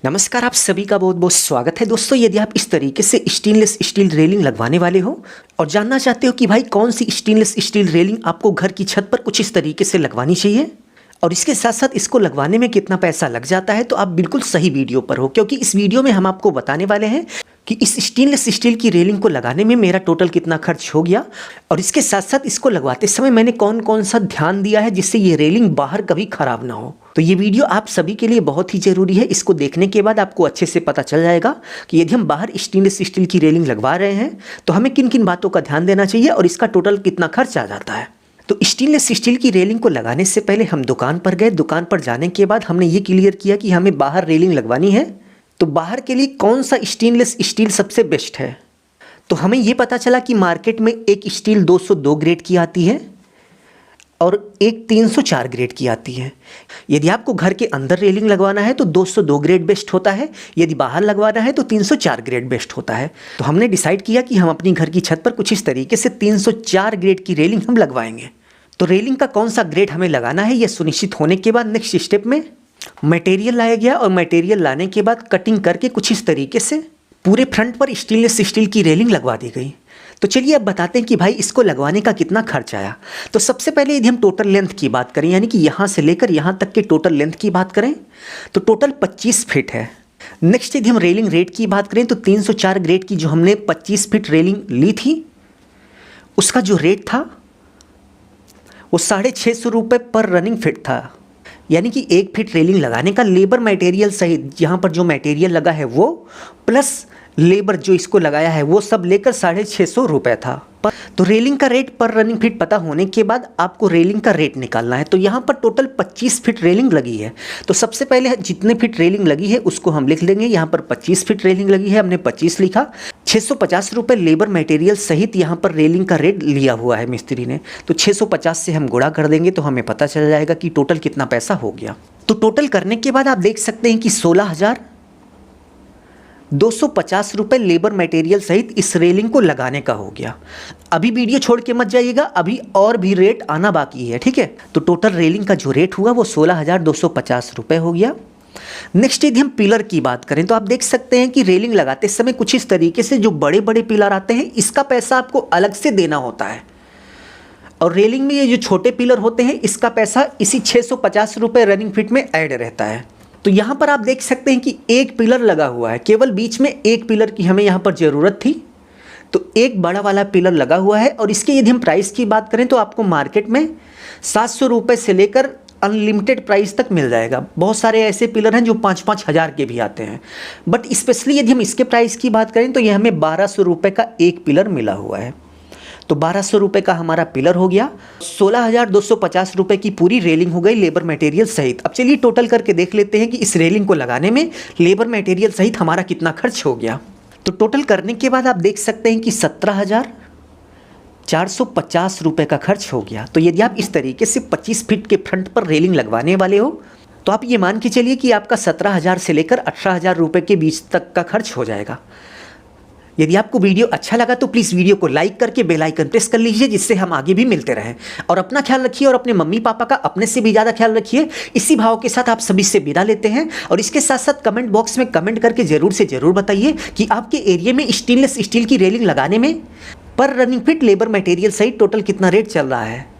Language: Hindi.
नमस्कार, आप सभी का बहुत बहुत स्वागत है दोस्तों। यदि आप इस तरीके से स्टेनलेस स्टील रेलिंग लगवाने वाले हो और जानना चाहते हो कि भाई कौन सी स्टेनलेस स्टील रेलिंग आपको घर की छत पर कुछ इस तरीके से लगवानी चाहिए और इसके साथ साथ इसको लगवाने में कितना पैसा लग जाता है, तो आप बिल्कुल सही वीडियो पर हो, क्योंकि इस वीडियो में हम आपको बताने वाले हैं कि इस स्टेनलेस स्टील की रेलिंग को लगाने में मेरा टोटल कितना खर्च हो गया और इसके साथ साथ इसको लगवाते समय मैंने कौन कौन सा ध्यान दिया है जिससे ये रेलिंग बाहर कभी खराब ना हो। तो ये वीडियो आप सभी के लिए बहुत ही ज़रूरी है। इसको देखने के बाद आपको अच्छे से पता चल जाएगा कि यदि हम बाहर स्टेनलेस स्टील की रेलिंग लगवा रहे हैं तो हमें किन किन बातों का ध्यान देना चाहिए और इसका टोटल कितना खर्च आ जाता है। तो स्टेनलेस स्टील की रेलिंग को लगाने से पहले हम दुकान पर गए। दुकान पर जाने के बाद हमने ये क्लियर किया कि हमें बाहर रेलिंग लगवानी है, तो बाहर के लिए कौन सा स्टेनलेस स्टील सबसे बेस्ट है। तो हमें ये पता चला कि मार्केट में एक स्टील 202 ग्रेड की आती है और एक 304 ग्रेड की आती है। यदि आपको घर के अंदर रेलिंग लगवाना है तो 202 ग्रेड बेस्ट होता है, यदि बाहर लगवाना है तो 304 ग्रेड बेस्ट होता है। तो हमने डिसाइड किया कि हम अपनी घर की छत पर कुछ इस तरीके से 304 ग्रेड की रेलिंग हम लगवाएंगे। तो रेलिंग का कौन सा ग्रेड हमें लगाना है, यह सुनिश्चित होने के बाद नेक्स्ट स्टेप में मटेरियल लाया गया और मटेरियल लाने के बाद कटिंग करके कुछ इस तरीके से पूरे फ्रंट पर स्टेनलेस स्टील की रेलिंग लगवा दी गई। तो चलिए अब बताते हैं कि भाई इसको लगवाने का कितना खर्च आया। तो सबसे पहले यदि हम टोटल लेंथ की बात करें, यानी कि यहाँ से लेकर यहाँ तक के टोटल लेंथ की बात करें तो टोटल 25 फीट है। नेक्स्ट यदि हम रेलिंग रेट की बात करें तो 304 ग्रेड की जो हमने 25 फीट रेलिंग ली थी उसका जो रेट था वो 650 रुपये पर रनिंग फिट था। यानी कि 1 फीट रेलिंग लगाने का लेबर मटेरियल सहित यहाँ पर जो मटेरियल लगा है वो प्लस लेबर जो इसको लगाया है वो सब लेकर 650 रुपये था। तो रेलिंग का रेट पर रनिंग फीट पता होने के बाद आपको रेलिंग का रेट निकालना है। तो यहाँ पर टोटल 25 फीट रेलिंग लगी है। तो सबसे पहले जितने फीट रेलिंग लगी है उसको हम लिख लेंगे। यहाँ पर 25 फीट रेलिंग लगी है, हमने 25 लिखा। 650 रुपये लेबर मटेरियल सहित यहाँ पर रेलिंग का रेट लिया हुआ है मिस्त्री ने। तो 650 से हम गुणा कर देंगे तो हमें पता चल जाएगा कि टोटल कितना पैसा हो गया। तो टोटल करने के बाद आप देख सकते हैं कि 16,250 रुपये लेबर मटेरियल सहित इस रेलिंग को लगाने का हो गया। अभी वीडियो छोड़ के मत जाइएगा, अभी और भी रेट आना बाकी है, ठीक है। तो टोटल रेलिंग का जो रेट हुआ वो 16,250 रुपये हो गया। नेक्स्ट यदि हम पिलर की बात करें तो आप देख सकते हैं कि रेलिंग लगाते समय कुछ इस तरीके से जो बड़े बड़े पिलर आते हैं इसका पैसा आपको अलग से देना होता है और रेलिंग में ये जो छोटे पिलर होते हैं इसका पैसा इसी 650 रुपये रनिंग फिट में ऐड रहता है। तो यहाँ पर आप देख सकते हैं कि एक पिलर लगा हुआ है, केवल बीच में एक पिलर की हमें यहाँ पर ज़रूरत थी, तो एक बड़ा वाला पिलर लगा हुआ है। और इसके यदि हम प्राइस की बात करें तो आपको मार्केट में 700 रुपये से लेकर अनलिमिटेड प्राइस तक मिल जाएगा। बहुत सारे ऐसे पिलर हैं जो 5-5 हज़ार के भी आते हैं, बट स्पेशली यदि हम इसके प्राइस की बात करें तो ये हमें 1200 रुपये का एक पिलर मिला हुआ है। तो 1200 रुपये का हमारा पिलर हो गया। 16,250 रुपये की पूरी रेलिंग हो गई लेबर मटेरियल सहित। अब चलिए टोटल करके देख लेते हैं कि इस रेलिंग को लगाने में लेबर मटेरियल सहित हमारा कितना खर्च हो गया। तो टोटल करने के बाद आप देख सकते हैं कि 17,450 रुपये का खर्च हो गया। तो यदि आप इस तरीके से 25 फीट के फ्रंट पर रेलिंग लगवाने वाले हो तो आप ये मान के चलिए कि आपका 17,000 से लेकर 18,000 रुपये के बीच तक का खर्च हो जाएगा। यदि आपको वीडियो अच्छा लगा तो प्लीज़ वीडियो को लाइक करके बेल आइकन प्रेस कर लीजिए, जिससे हम आगे भी मिलते रहें। और अपना ख्याल रखिए और अपने मम्मी पापा का अपने से भी ज़्यादा ख्याल रखिए। इसी भाव के साथ आप सभी से विदा लेते हैं और इसके साथ साथ कमेंट बॉक्स में कमेंट करके ज़रूर से ज़रूर बताइए कि आपके एरिया में स्टेनलेस स्टील की रेलिंग लगाने में पर रनिंग फिट लेबर मटेरियल सहित टोटल कितना रेट चल रहा है।